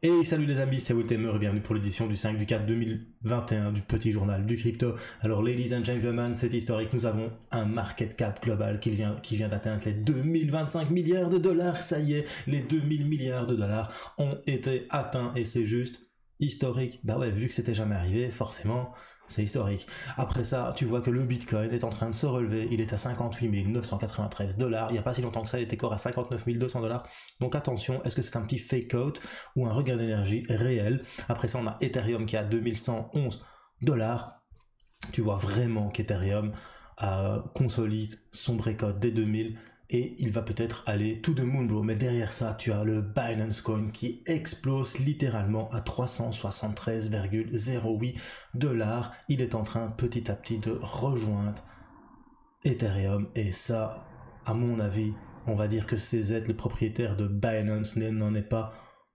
Et salut les amis, c'est Wiltemer et bienvenue pour l'édition du 5 du 4 2021 du petit journal du crypto. Alors ladies and gentlemen, c'est historique, nous avons un market cap global qui vient d'atteindre les 2025 milliards de dollars. Ça y est, les 2000 milliards de dollars ont été atteints et c'est juste historique. Bah ouais, vu que c'était jamais arrivé, forcément, c'est historique. Après ça, tu vois que le Bitcoin est en train de se relever, il est à 58 993 dollars, il n'y a pas si longtemps que ça, il était encore à 59 200 dollars. Donc attention, est-ce que c'est un petit fake out ou un regain d'énergie réel? Après ça, on a Ethereum qui est à 2111 dollars. Tu vois vraiment qu'Ethereum consolide son breakout des 2000 et il va peut-être aller to the moon, bro. Mais derrière ça, tu as le Binance Coin qui explose littéralement à 373,08 dollars. Il est en train petit à petit de rejoindre Ethereum et ça, à mon avis, on va dire que CZ, le propriétaire de Binance, n'en est pas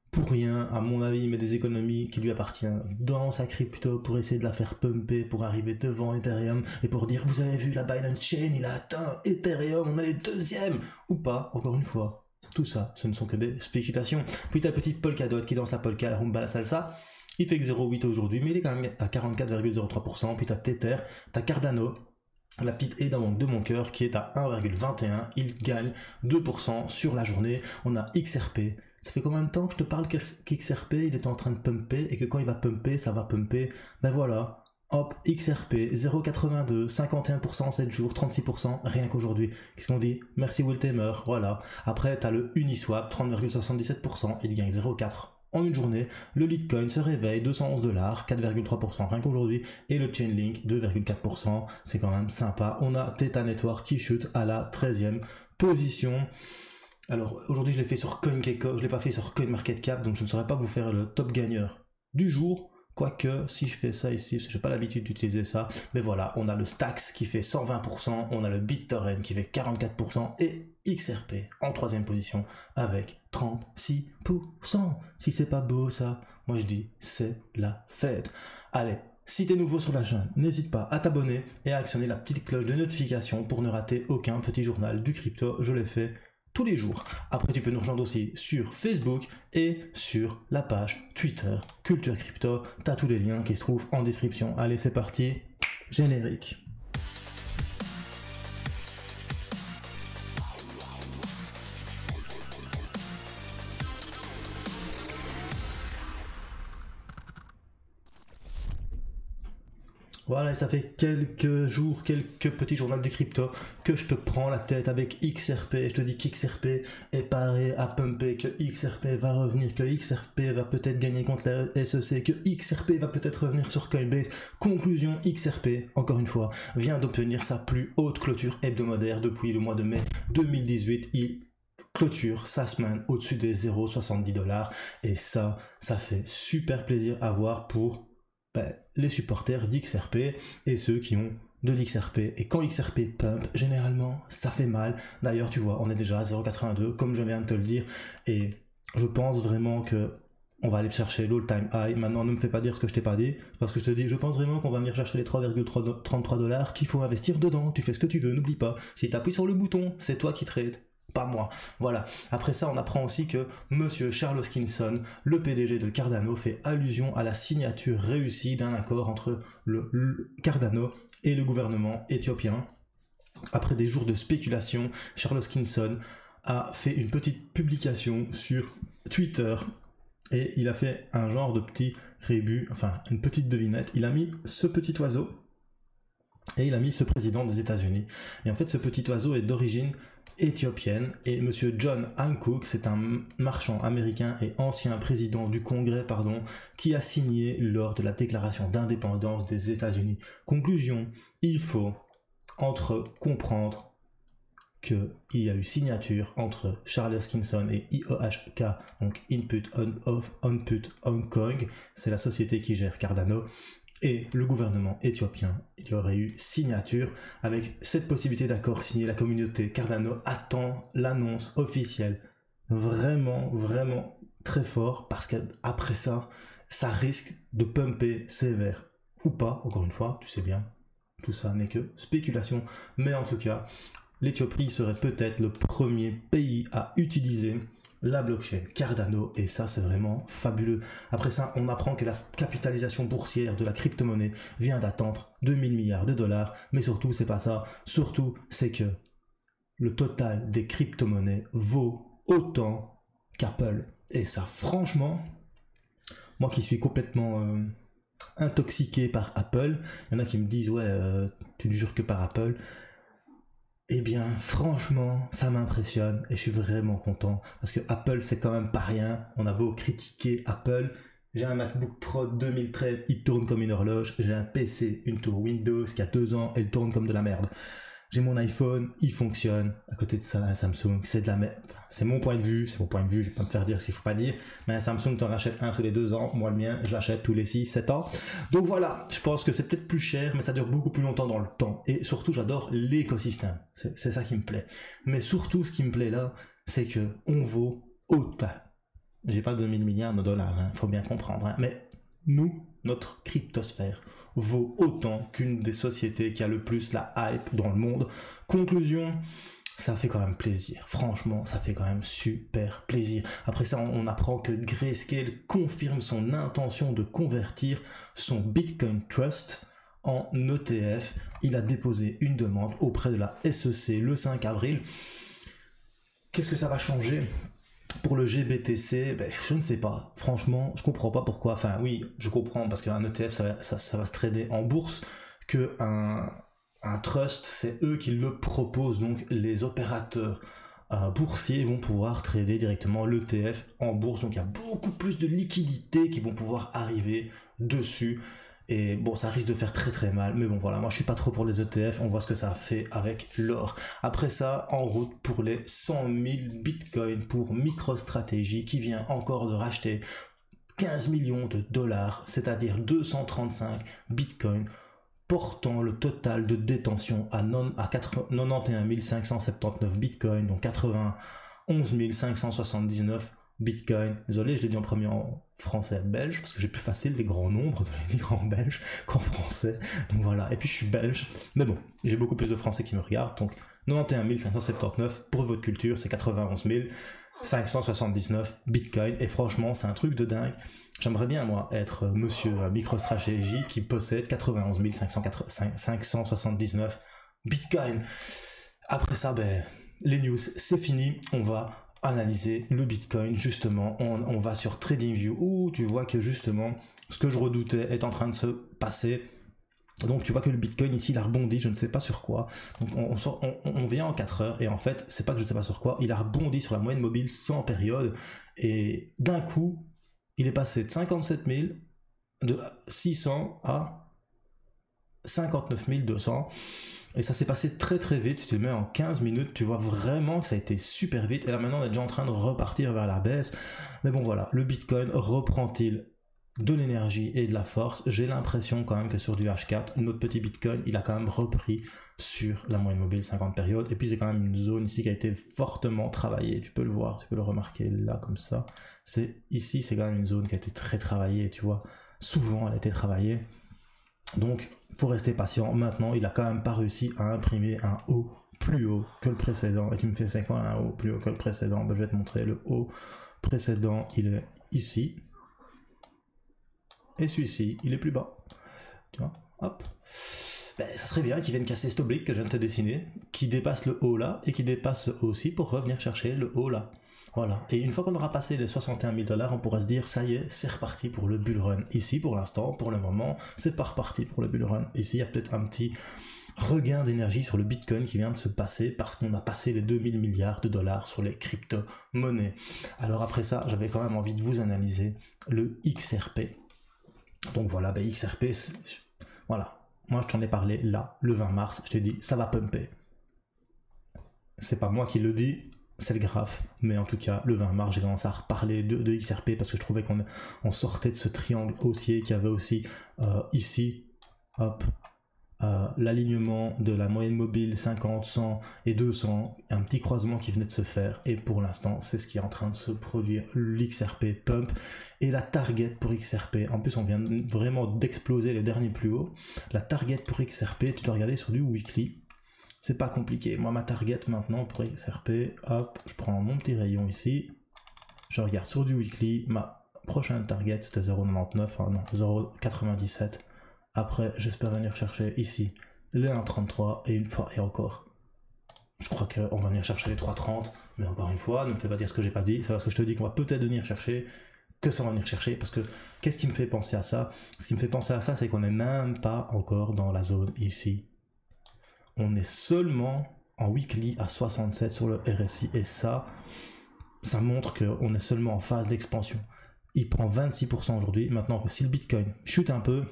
pour rien. À mon avis, il met des économies qui lui appartiennent dans sa crypto pour essayer de la faire pumper, pour arriver devant Ethereum et pour dire vous avez vu la Binance Chain, il a atteint Ethereum, on est les deuxièmes ou pas. Encore une fois, tout ça, ce ne sont que des spéculations. Puis t'as petit Polkadot qui danse la polka, la rumba, la salsa. Il fait que 0,8 aujourd'hui, mais il est quand même à 44,03%. Puis t'as Tether, t'as Cardano, la petite et d'un manque de mon cœur qui est à 1,21. Il gagne 2% sur la journée. On a XRP. Ça fait combien de temps que je te parle qu'XRP il est en train de pumper et que quand il va pumper, ça va pumper. Ben voilà, hop, XRP 0,82, 51% en 7 jours, 36% rien qu'aujourd'hui. Qu'est-ce qu'on dit? Merci Wiltemer, voilà. Après, tu as le Uniswap, 30,77%, il gagne 0,4 en une journée. Le Litecoin se réveille, 211 dollars, 4,3% rien qu'aujourd'hui. Et le Chainlink, 2,4%, c'est quand même sympa. On a Theta Network qui chute à la 13e position. Alors aujourd'hui je l'ai fait sur CoinGecko, je l'ai pas fait sur CoinMarketCap, donc je ne saurais pas vous faire le top gagneur du jour. Quoique, si je fais ça ici, parce que j'ai pas l'habitude d'utiliser ça, mais voilà, on a le Stax qui fait 120%, on a le BitTorrent qui fait 44%, et XRP en 3e position avec 36%. Si c'est pas beau ça, moi je dis, c'est la fête. Allez, si t'es nouveau sur la chaîne, n'hésite pas à t'abonner et à actionner la petite cloche de notification pour ne rater aucun petit journal du crypto, je l'ai fait tous les jours. Après, tu peux nous rejoindre aussi sur Facebook et sur la page Twitter Culture Crypto. T'as tous les liens qui se trouvent en description. Allez, c'est parti. Générique. Voilà, et ça fait quelques jours, quelques petits journaux du crypto que je te prends la tête avec XRP. Je te dis qu'XRP est paré à pumper, que XRP va revenir, que XRP va peut-être gagner contre la SEC, que XRP va peut-être revenir sur Coinbase. Conclusion, XRP, encore une fois, vient d'obtenir sa plus haute clôture hebdomadaire depuis le mois de mai 2018. Il clôture sa semaine au-dessus des 0,70 dollars et ça fait super plaisir à voir pour les supporters d'XRP et ceux qui ont de l'XRP. Et quand XRP pump, généralement, ça fait mal. D'ailleurs, tu vois, on est déjà à 0,82, comme je viens de te le dire. Et je pense vraiment que on va aller chercher l'all-time high. Maintenant, ne me fais pas dire ce que je t'ai pas dit, parce que je te dis, je pense vraiment qu'on va venir chercher les 3,33 dollars, qu'il faut investir dedans. Tu fais ce que tu veux, n'oublie pas. Si tu appuies sur le bouton, c'est toi qui trades. Pas moi. Voilà. Après ça, on apprend aussi que Monsieur Charles Hoskinson, le PDG de Cardano, fait allusion à la signature réussie d'un accord entre le Cardano et le gouvernement éthiopien. Après des jours de spéculation, Charles Hoskinson a fait une petite publication sur Twitter et il a fait un genre de petit rébut, enfin une petite devinette. Il a mis ce petit oiseau et il a mis ce président des États-Unis. Et en fait, ce petit oiseau est d'origine éthiopienne et monsieur John Hancock, c'est un marchand américain et ancien président du Congrès, qui a signé lors de la déclaration d'indépendance des États-Unis. Conclusion, il faut comprendre qu'il y a eu signature entre Charles Hoskinson et IOHK, donc Input Output Hong Kong, c'est la société qui gère Cardano, et le gouvernement éthiopien. Il y aurait eu signature. Avec cette possibilité d'accord signé, la communauté Cardano attend l'annonce officielle. Vraiment, vraiment très fort, parce qu'après ça, ça risque de pumper sévère. Ou pas, encore une fois, tu sais bien, tout ça n'est que spéculation. Mais en tout cas, l'Éthiopie serait peut-être le premier pays à utiliser la blockchain Cardano, et ça c'est vraiment fabuleux. Après ça, on apprend que la capitalisation boursière de la crypto-monnaie vient d'atteindre 2000 milliards de dollars, mais surtout c'est pas ça, surtout c'est que le total des crypto-monnaies vaut autant qu'Apple. Et ça, franchement, moi qui suis complètement intoxiqué par Apple, il y en a qui me disent ouais, tu ne jures que par Apple. Eh bien, franchement, ça m'impressionne et je suis vraiment content parce que Apple, c'est quand même pas rien. On a beau critiquer Apple. J'ai un MacBook Pro 2013, il tourne comme une horloge. J'ai un PC, une tour Windows qui a 2 ans, elle tourne comme de la merde. J'ai mon iPhone, il fonctionne. À côté de ça, un Samsung, c'est de la merde. Enfin, c'est mon point de vue, je vais pas me faire dire ce qu'il faut pas dire. Mais un Samsung, t'en rachètes un tous les 2 ans. Moi, le mien, je l'achète tous les 6-7 ans. Donc voilà, je pense que c'est peut-être plus cher, mais ça dure beaucoup plus longtemps dans le temps. Et surtout, j'adore l'écosystème. C'est ça qui me plaît. Mais surtout, ce qui me plaît là, c'est que on vaut autant. J'ai pas 2000 milliards de dollars, hein, faut bien comprendre. Hein. Mais nous, notre cryptosphère vaut autant qu'une des sociétés qui a le plus la hype dans le monde. Conclusion, ça fait quand même plaisir. Franchement, ça fait quand même super plaisir. Après ça, on apprend que Grayscale confirme son intention de convertir son Bitcoin Trust en ETF. Il a déposé une demande auprès de la SEC le 5 avril. Qu'est-ce que ça va changer ? Pour le GBTC, ben, je ne sais pas. Franchement, je comprends pas pourquoi. Enfin, oui, je comprends parce qu'un ETF, ça va se trader en bourse. Un trust, c'est eux qui le proposent. Donc, les opérateurs boursiers vont pouvoir trader directement l'ETF en bourse. Donc, il y a beaucoup plus de liquidités qui vont pouvoir arriver dessus. Et bon, ça risque de faire très très mal, mais bon voilà, moi je suis pas trop pour les ETF, on voit ce que ça fait avec l'or. Après ça, en route pour les 100 000 bitcoins pour MicroStrategy qui vient encore de racheter 15 millions de dollars, c'est-à-dire 235 bitcoins, portant le total de détention à 91 579 bitcoins, donc 91 579 Bitcoin. Désolé, je l'ai dit en premier en français belge, parce que j'ai plus facile les grands nombres de les dire en belge qu'en français. Donc voilà, et puis je suis belge, mais bon, j'ai beaucoup plus de Français qui me regardent, donc 91 579, pour votre culture, c'est 91 579 Bitcoin, et franchement, c'est un truc de dingue. J'aimerais bien, moi, être monsieur MicroStrategy qui possède 91 579 Bitcoin. Après ça, ben, les news, c'est fini, on va analyser le Bitcoin. Justement, on va sur TradingView où tu vois que justement ce que je redoutais est en train de se passer. Donc tu vois que le Bitcoin ici il a rebondi, je ne sais pas sur quoi. Donc on vient en 4 heures et en fait c'est pas que je ne sais pas sur quoi, il a rebondi sur la moyenne mobile sans période et d'un coup il est passé de 57 600 à 59 200. Et ça s'est passé très très vite, si tu le mets en 15 minutes, tu vois vraiment que ça a été super vite. Et là maintenant on est déjà en train de repartir vers la baisse. Mais bon voilà, le Bitcoin reprend-il de l'énergie et de la force? J'ai l'impression quand même que sur du H4, notre petit Bitcoin, il a quand même repris sur la moyenne mobile 50 périodes. Et puis c'est quand même une zone ici qui a été fortement travaillée. Tu peux le voir, tu peux le remarquer là comme ça. Ici c'est quand même une zone qui a été très travaillée, tu vois. Souvent elle a été travaillée. Donc, faut rester patient. Maintenant, il a quand même pas réussi à imprimer un haut plus haut que le précédent. Et tu me fais c'est quoi un haut plus haut que le précédent? Ben, je vais te montrer le haut précédent. Il est ici. Et celui-ci, il est plus bas. Tu vois, hop. Ben, ça serait bien qu'il vienne casser cet oblique que je viens de te dessiner, qui dépasse le haut là, et qui dépasse ce haut aussi pour revenir chercher le haut là. Voilà. Et une fois qu'on aura passé les 61 000 $, on pourrait se dire, ça y est, c'est reparti pour le bull run. Ici, pour l'instant, pour le moment, c'est pas reparti pour le bull run. Ici, il y a peut-être un petit regain d'énergie sur le Bitcoin qui vient de se passer parce qu'on a passé les 2000 milliards de dollars sur les crypto-monnaies. Alors après ça, j'avais quand même envie de vous analyser le XRP. Donc voilà, ben XRP, voilà. Moi, je t'en ai parlé là, le 20 mars, je t'ai dit, ça va pumper. C'est pas moi qui le dis, c'est le graphe, mais en tout cas, le 20 mars, j'ai commencé à reparler de XRP parce que je trouvais qu'on sortait de ce triangle haussier qui avait aussi ici, hop, l'alignement de la moyenne mobile 50, 100 et 200, un petit croisement qui venait de se faire, et pour l'instant, c'est ce qui est en train de se produire, l'XRP pump, et la target pour XRP, en plus on vient vraiment d'exploser le dernier plus haut, la target pour XRP, tu dois regarder sur du weekly, c'est pas compliqué. Moi, ma target maintenant pour XRP, hop, je prends mon petit rayon ici. Je regarde sur du weekly, ma prochaine target c'était 0,99, hein, non, 0,97. Après, j'espère venir chercher ici les 1,33 et une fois et encore. Je crois qu'on va venir chercher les 3,30, mais encore une fois, ne me fais pas dire ce que j'ai pas dit. C'est parce que je te dis qu'on va peut-être venir chercher, que ça va venir chercher. Parce que qu'est-ce qui me fait penser à ça? Ce qui me fait penser à ça, c'est qu'on n'est même pas encore dans la zone ici. On est seulement en weekly à 67 sur le RSI. Et ça montre qu'on est seulement en phase d'expansion. Il prend 26% aujourd'hui. Maintenant que si le Bitcoin chute un peu,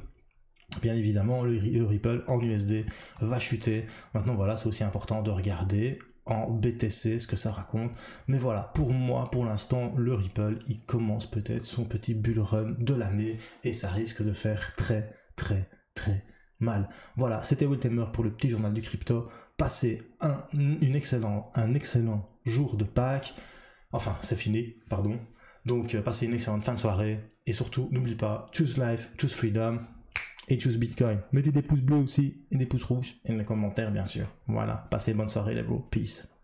bien évidemment, le Ripple en USD va chuter. Maintenant, voilà, c'est aussi important de regarder en BTC ce que ça raconte. Mais voilà, pour moi, pour l'instant, le Ripple, il commence peut-être son petit bull run de l'année et ça risque de faire très, très, très mal. Voilà, c'était Will Tamer pour le petit journal du crypto. Passez un excellent jour de Pâques. Enfin, c'est fini, pardon. Donc, passez une excellente fin de soirée. Et surtout, n'oublie pas, choose life, choose freedom. Et choose Bitcoin. Mettez des pouces bleus aussi, et des pouces rouges, et des commentaires bien sûr. Voilà, passez une bonne soirée les bros. Peace.